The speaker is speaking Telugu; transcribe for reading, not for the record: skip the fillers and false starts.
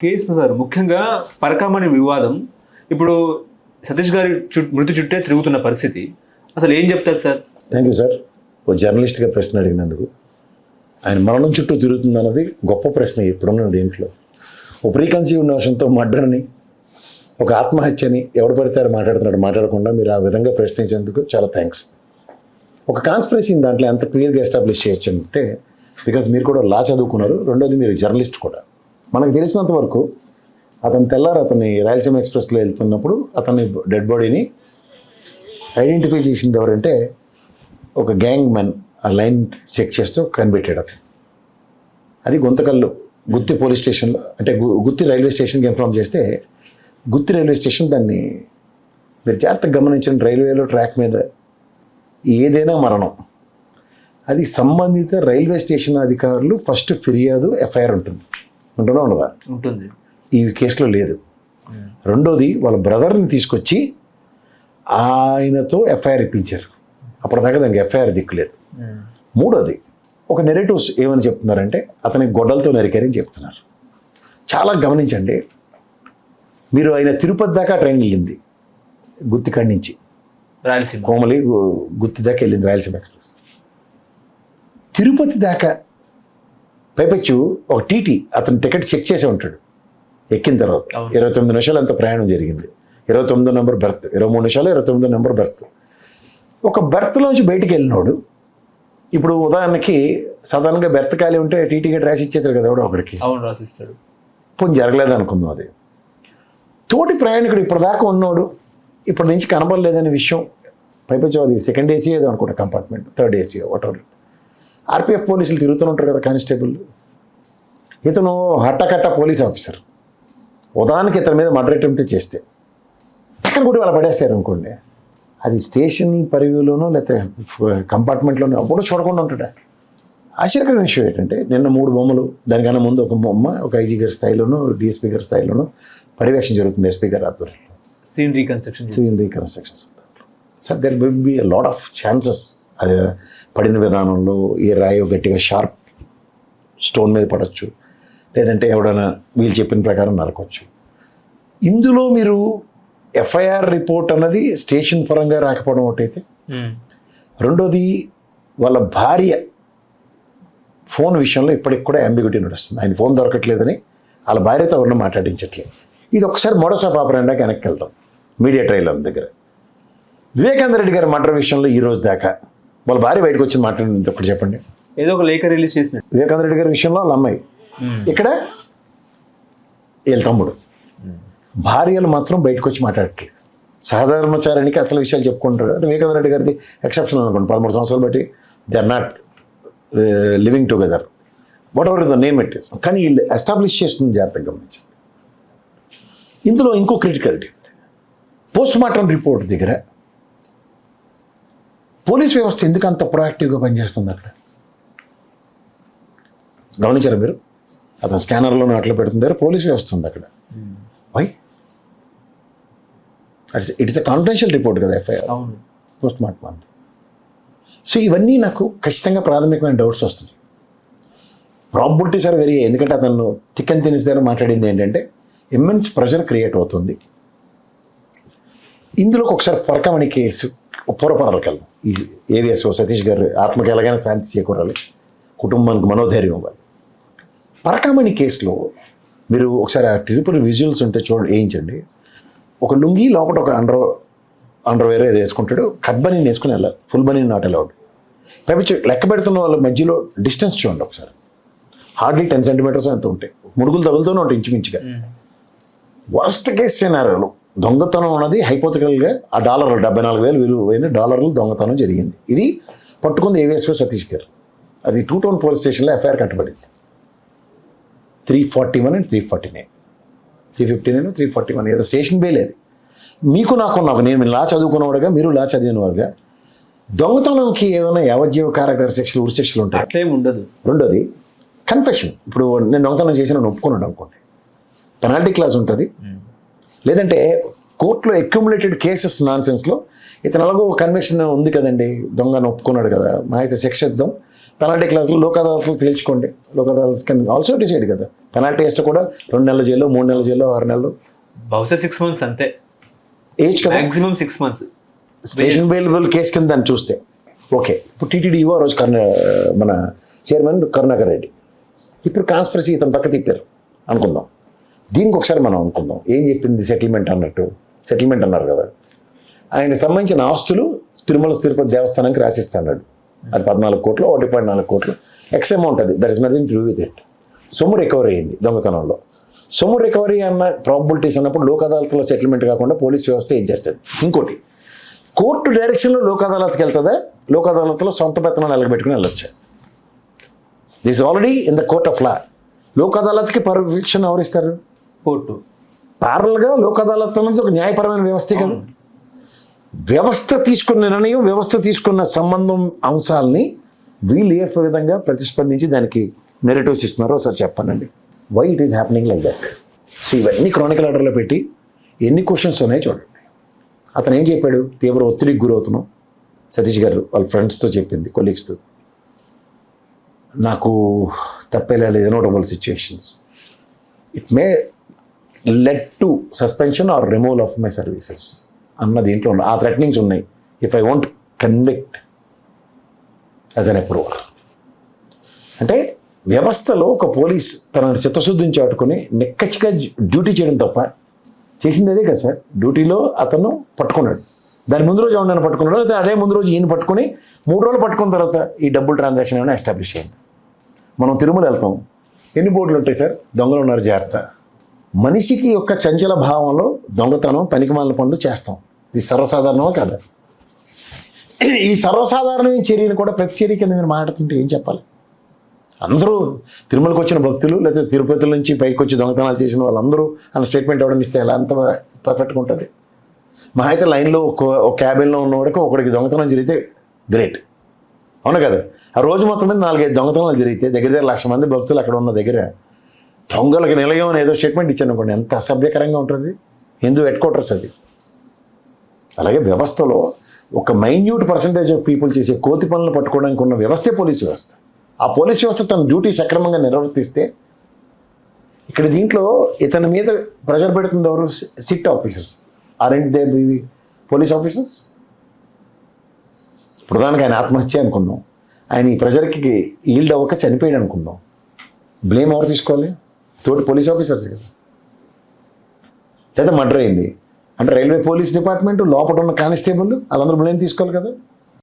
కేసు సార్ ముఖ్యంగా పరకామణి వివాదం ఇప్పుడు సతీష్ గారి మృతి చుట్టే తిరుగుతున్న పరిస్థితి, అసలు ఏం చెప్తారు సార్? Thank you sir. ఓ జర్నలిస్ట్గా ప్రశ్న అడిగినందుకు. ఆయన మరణం చుట్టూ తిరుగుతుంది అన్నది గొప్ప ప్రశ్న ఇప్పుడున్న దీంట్లో. ఓ ప్రీకన్సీవ్ నోషన్తో మర్డర్ని, ఒక ఆత్మహత్యని ఎవడు పడితే మాట్లాడుతున్నాడు మాట్లాడకుండా మీరు ఆ విధంగా ప్రశ్నించేందుకు చాలా థ్యాంక్స్. ఒక కాన్స్పిరసీని దాంట్లో ఎంత క్లియర్గా ఎస్టాబ్లిష్ చేయొచ్చు అంటే, బికాజ్ మీరు కూడా లా చదువుకున్నారు, రెండోది మీరు జర్నలిస్ట్ కూడా. మనకు తెలిసినంత వరకు అతను తెల్లారు అతన్ని రాయలసీమ ఎక్స్ప్రెస్లో వెళ్తున్నప్పుడు అతని డెడ్ బాడీని ఐడెంటిఫై చేసింది ఎవరంటే ఒక గ్యాంగ్ మ్యాన్. ఆ లైన్ చెక్ చేస్తూ కనిపెట్టాడు అతను. అది గుంతకల్లు గుత్తి పోలీస్ స్టేషన్లో, అంటే గుత్తి రైల్వే స్టేషన్కి ఇన్ఫార్మ్ చేస్తే గుత్తి రైల్వే స్టేషన్ దాన్ని మీరు జాగ్రత్తగా గమనించండి. రైల్వేలో ట్రాక్ మీద ఏదైనా మరణం, అది సంబంధిత రైల్వే స్టేషన్ అధికారులు ఫస్ట్ ఫిర్యాదు ఎఫ్ఐఆర్ ఉంటుందా ఉండదా? ఉంటుంది. ఈ కేసులో లేదు. రెండోది వాళ్ళ బ్రదర్ని తీసుకొచ్చి ఆయనతో ఎఫ్ఐఆర్ ఇప్పించారు. అప్పటిదాకా దానికి ఎఫ్ఐఆర్ దిక్కులేదు. మూడోది ఒక నెరేటివ్స్ ఏమని చెప్తున్నారంటే అతని గొడ్డలతో నరికారని చెప్తున్నారు. చాలా గమనించండి మీరు. ఆయన తిరుపతి దాకా ట్రైన్ వెళ్ళింది గుత్తికాడి నుంచి, రాయలసీమ కోమలి గుత్తి దాకా వెళ్ళింది రాయలసీమ ఎక్స్ప్రెస్. తిరుపతి దాకా పైపెచ్చు ఒక టీటీ అతను టికెట్ చెక్ చేసే ఉంటాడు. ఎక్కిన తర్వాత 29 నిమిషాలు అంత ప్రయాణం జరిగింది. 29 నెంబర్ బెర్త్, 23 నిమిషాలు 29 నెంబర్ బెర్త్. ఒక బెర్త్లోంచి బయటికి వెళ్ళినోడు, ఇప్పుడు ఉదాహరణకి సాధారణంగా బెర్త్ ఖాళీ ఉంటే టీటీకి రాసి ఇచ్చేస్తారు కదా ఎవడో ఒకడికి. అవును, రాసిస్తాడు. పోనీ జరగలేదు అనుకుందాం. అది తోటి ప్రయాణికుడు ఇప్పటిదాకా ఉన్నోడు ఇప్పటి నుంచి కనబడలేదనే విషయం పైపెచ్చు. అది సెకండ్ ఏసీ ఏదో అనుకుంటా compartment, third AC whatever. RPF పోలీసులు తిరుగుతూ ఉంటారు కదా కానిస్టేబుల్. ఇతను హట్టకట్ట పోలీస్ ఆఫీసర్. ఉదాహరణకి ఇతని మీద మర్డర్ అటెంప్ట్ చేస్తే పక్కన కూడా వాళ్ళు పడేస్తారు అనుకోండి, అది స్టేషన్ పరివ్యూలోనో లేకపోతే కంపార్ట్మెంట్లోనో ఎప్పుడూ చూడకుండా ఉంటాడా? ఆశ్చర్యకరమైన విషయం ఏంటంటే నిన్న 3 బొమ్మలు, దానికన్నా ముందు ఒక బొమ్మ ఒక ఐజీ గారి స్థాయిలోనూ డిఎస్పీ గారి స్థాయిలోనూ పర్యవేక్షణ జరుగుతుంది ఎస్పీ గారి ఆధ్వర్యంలో. Scene reconstructions. Sir there will be lot of chances. అది పడిన విధానంలో ఏ రాయో గట్టిగా షార్ప్ స్టోన్ మీద పడవచ్చు, లేదంటే ఎవడైనా వీళ్ళు చెప్పిన ప్రకారం నరకొచ్చు. ఇందులో మీరు ఎఫ్ఐఆర్ రిపోర్ట్ అన్నది స్టేషన్ పరంగా రాకపోవడం ఒకటైతే, రెండోది వాళ్ళ భార్య ఫోన్ విషయంలో ఇప్పటికి కూడా అంబిగ్యూటీ నడుస్తుంది. ఆయన ఫోన్ దొరకట్లేదని వాళ్ళ భార్యతో ఎవరినో మాట్లాడించట్లేదు. ఇది ఒకసారి మోడస్ ఆఫ్ ఆపరెండాకి వెనక్కి వెళ్తాం. మీడియా ట్రైలర్ దగ్గర వివేకానంద రెడ్డి గారి మర్డర్ విషయంలో ఈ రోజు దాకా వాళ్ళ భార్య బయటకు వచ్చి మాట్లాడింది ఒకటి చెప్పండి. ఏదో ఒక లేఖ రిలీజ్ చేసినట్టు వివేకానంద రెడ్డి గారి విషయంలో వాళ్ళ అమ్మాయి, ఇక్కడ వీళ్ళ తమ్ముడు. భార్యలు మాత్రం బయటకు వచ్చి మాట్లాడట్లేదు. సాధారణచారానికి అసలు విషయాలు చెప్పుకుంటారు. వివేకానంద రెడ్డి గారిది ఎక్సెప్షన్ అనుకోండి, 13 సంవత్సరాలు బట్టి they are not living together, whatever the name it is. కానీ వీళ్ళు ఎస్టాబ్లిష్ చేస్తుంది జాగ్రత్తగా గమనించి. ఇందులో ఇంకో క్రిటికాలిటీ ఉంది. పోస్ట్ మార్టం రిపోర్ట్ దగ్గర పోలీస్ వ్యవస్థ ఎందుకు అంత ప్రొయాక్టివ్గా పనిచేస్తుంది అక్కడ గమనించారా మీరు? అతను స్కానర్లోనే అట్లా పెడుతుంది, పోలీస్ వ్యవస్థ ఉంది అక్కడ. Why? It is a confidential report కదా ఎఫ్ఐఆర్, పోస్ట్ మార్టం అంతా. సో ఇవన్నీ నాకు ఖచ్చితంగా ప్రాథమికమైన డౌట్స్ వస్తున్నాయి. ప్రాబిలిటీస్ ఆర్ వెరీ, ఎందుకంటే అతను తిక్కని తినిస్ దగ్గర మాట్లాడింది ఏంటంటే ఇమ్మెన్స్ ప్రెషర్ క్రియేట్ అవుతుంది. ఇందులోకి ఒకసారి పరకామణి కేసు పూర్వపరాలకు వెళ్దాం. ఈ ఏవిఎస్ఓ సతీష్ గారు ఆత్మకి ఎలాగైనా శాంతి చేకూరాలి, కుటుంబానికి మనోధైర్యం ఇవ్వాలి. పరకామణి కేసులో మీరు ఒకసారి ఆ తిరుపతి విజువల్స్ ఉంటే చూడండి, వేయించండి. ఒక లుంగి లోపల ఒక అండర్వేర్ ఏదో వేసుకుంటాడు, కట్ బనీని వేసుకుని వెళ్ళాలి, ఫుల్ బనీని నాట్ అలౌడ్. పైపించి లెక్క పెడుతున్న వాళ్ళ మధ్యలో డిస్టెన్స్ చూడండి ఒకసారి, హార్డ్లీ 10 సెంటీమీటర్స్ ఎంత ఉంటాయి, ముడుగులు తగులుతూనే ఉంటాయి ఇంచుమించుగా. వర్స్ట్ కేస్ సినారియోలో దొంగతనం అన్నది హైపోథెటికల్గా ఆ $74,000 విలువైన డాలర్లు దొంగతనం జరిగింది. ఇది పట్టుకుంది ఏవిఎస్ఓ సతీష్ గారు. అది 2 టౌన్ పోలీస్ స్టేషన్లో ఎఫ్ఐఆర్ కట్టబడింది. 341 and 349, 359, 341 ఏదో స్టేషన్ బెయిల్. అది మీకు నాకు నేను లా చదువుకున్నవాడుగా, మీరు లా చదివిన వారుగా, దొంగతనంకి ఏదైనా యావజ్జీవ కారాగార శిక్షలు, ఉరి శిక్షలు ఉంటాయి, అట్లేం ఉండదు. రెండోది కన్ఫెషన్. ఇప్పుడు నేను దొంగతనం చేసిన ఒప్పుకున్నాడు అనుకోండి, పెనాల్టీ క్లాస్ ఉంటుంది. లేదంటే కోర్టులో అక్యుములేటెడ్ కేసెస్ నాన్ సెన్స్లో ఇతను అలాగో కన్విక్షన్ ఉంది కదండి, దొంగను ఒప్పుకున్నాడు కదా, మా అయితే శిక్ష ఇద్దాం, పెనాల్టీ క్లాసులు లోక్ అదాలత్లు తేల్చుకోండి. Lok Adalat can also decide కదా. పెనాల్టీ వేస్తే కూడా 2 నెలల జైల్లో, 3 నెలల జైల్లో, 6 నెలలు బహుశా 6 months అంతే, ఏజ్ కదా. Maximum 6 months. Station bailable case కింద దాన్ని చూస్తే ఓకే. ఇప్పుడు టీటీడీ ఆ రోజు మన చైర్మన్ కరుణాకర్ రెడ్డి, ఇప్పుడు కాన్స్పిరసీ ఇతను పక్క తిప్పారు అనుకుందాం. దీనికి ఒకసారి మనం అనుకుందాం ఏం చెప్పింది సెటిల్మెంట్ అన్నట్టు. సెటిల్మెంట్ అన్నారు కదా, ఆయనకు సంబంధించిన ఆస్తులు తిరుమల తిరుపతి దేవస్థానానికి రాసిస్తాడు. అది 14 కోట్లు, 1.4 కోట్లు ఎక్స్ అమౌంట్. అది that is nothing to do with it. సొమ్ము రికవరీ అయింది దొంగతనంలో. సొమ్ము రికవరీ అన్న ప్రాబిలిటీస్ అన్నప్పుడు లోక్ అదాలత్లో సెటిల్మెంట్ కాకుండా పోలీస్ వ్యవస్థ ఏం చేస్తుంది? ఇంకోటి, కోర్టు డైరెక్షన్లో లోక్ అదాలత్కి వెళ్తుందా, లోక్ అదాలత్లో సొంత పెత్తనాలు ఎలగబెట్టుకుని వెళ్ళొచ్చా? This already in the court of law. Lok అదాలత్కి పర్యవేక్షణ ఎవరిస్తారు? కోర్టు. ప్యారల్గా లోక్ అదాలత్ అనేది ఒక న్యాయపరమైన వ్యవస్థే కదా. వ్యవస్థ తీసుకున్న నిర్ణయం, వ్యవస్థ తీసుకున్న సంబంధం అంశాలని వీళ్ళు ఏ విధంగా ప్రతిస్పందించి దానికి నెరేటివ్స్ ఇస్తున్నారో ఒకసారి చెప్పానండి. Why it is happening like that? So ఇవన్నీ క్రానికల్ ఆర్డర్లో పెట్టి ఎన్ని క్వశ్చన్స్ ఉన్నాయో చూడండి. అతను ఏం చెప్పాడు? తీవ్ర ఒత్తిడికి గురవుతున్నాం. సతీష్ గారు వాళ్ళ ఫ్రెండ్స్తో చెప్పింది, కొలీగ్స్తో, నాకు తప్పేలా లేదు, notable situations, it may led to suspension or removal of my services అన్న దీంట్లో ఆ థ్రెటనింగ్స్ ఉన్నాయి. If I want convict as an approver. అంటే వ్యవస్థలో ఒక పోలీస్ తన చిత్తశుద్ధిని చాటుకొని నిక్కచ్చిగా డ్యూటీ చేయడం తప్ప చేసింది అదే కదా సార్. డ్యూటీలో అతను పట్టుకున్నాడు, దాని ముందు రోజు ఎవరైనా పట్టుకున్నాడు, అయితే అదే ముందు రోజు ఈయన పట్టుకుని 3 రోజులు పట్టుకున్న తర్వాత ఈ డబ్బులు ట్రాన్సాక్షన్ ఏమైనా ఎస్టాబ్లిష్ అయింది. మనం తిరుమల వెళ్తాం, ఎన్ని బోర్డులు ఉంటాయి సార్? దొంగలు ఉన్నారు జాగ్రత్త. మనిషికి యొక్క చంచల భావంలో దొంగతనం, పనికిమాలిన పనులు చేస్తాం. ఇది సర్వసాధారణమా కదా? ఈ సర్వసాధారణమైన చర్యను కూడా ప్రతి చర్య కింద మీరు మాట్లాడుతుంటే ఏం చెప్పాలి? అందరూ తిరుమలకు వచ్చిన భక్తులు లేదా తిరుపతి నుంచి పైకి వచ్చి దొంగతనాలు చేసిన వాళ్ళందరూ అన్న స్టేట్మెంట్ ఇవ్వడం ఇస్తే ఎలా అంత పర్ఫెక్ట్గా ఉంటుంది? మా అయితే లైన్లో ఒక క్యాబిన్లో ఉన్నవాడికి ఒకడికి దొంగతనం జరిగితే గ్రేట్, అవును కదా? ఆ రోజు మొత్తం మీద 4-5 దొంగతనాలు జరిగితే దగ్గర 1,00,000 మంది భక్తులు అక్కడ ఉన్న దగ్గర దొంగలకి నిలయం అని ఏదో స్టేట్మెంట్ ఇచ్చాను అనుకోండి, ఎంత అసభ్యకరంగా ఉంటుంది. హిందూ హెడ్ క్వార్టర్స్ అది. అలాగే వ్యవస్థలో ఒక మైన్యూట్ పర్సంటేజ్ ఆఫ్ పీపుల్ చేసే కోతి పనులు పట్టుకోవడానికి ఉన్న వ్యవస్థే పోలీస్ వ్యవస్థ. ఆ పోలీస్ వ్యవస్థ తన డ్యూటీ సక్రమంగా నిర్వర్తిస్తే, ఇక్కడ దీంట్లో ఇతని మీద ప్రెషర్ పెడుతుంది ఎవరు? SIT officers. ఆర్ఎంట్ they police officers? ప్రధానంగా ఆయన ఆత్మహత్య అనుకుందాం, ఆయన ఈ ప్రెషర్కి ఈల్డ్ అవ్వక చనిపోయాడు అనుకుందాం, బ్లేమ్ ఎవరు తీసుకోవాలి? తోటి పోలీస్ ఆఫీసర్స్ కదా. లేదా మర్డర్ అయింది అంటే రైల్వే పోలీస్ డిపార్ట్మెంట్ లోపల ఉన్న కానిస్టేబుల్ వాళ్ళందరూ బ్లేమ్ తీసుకోవాలి కదా.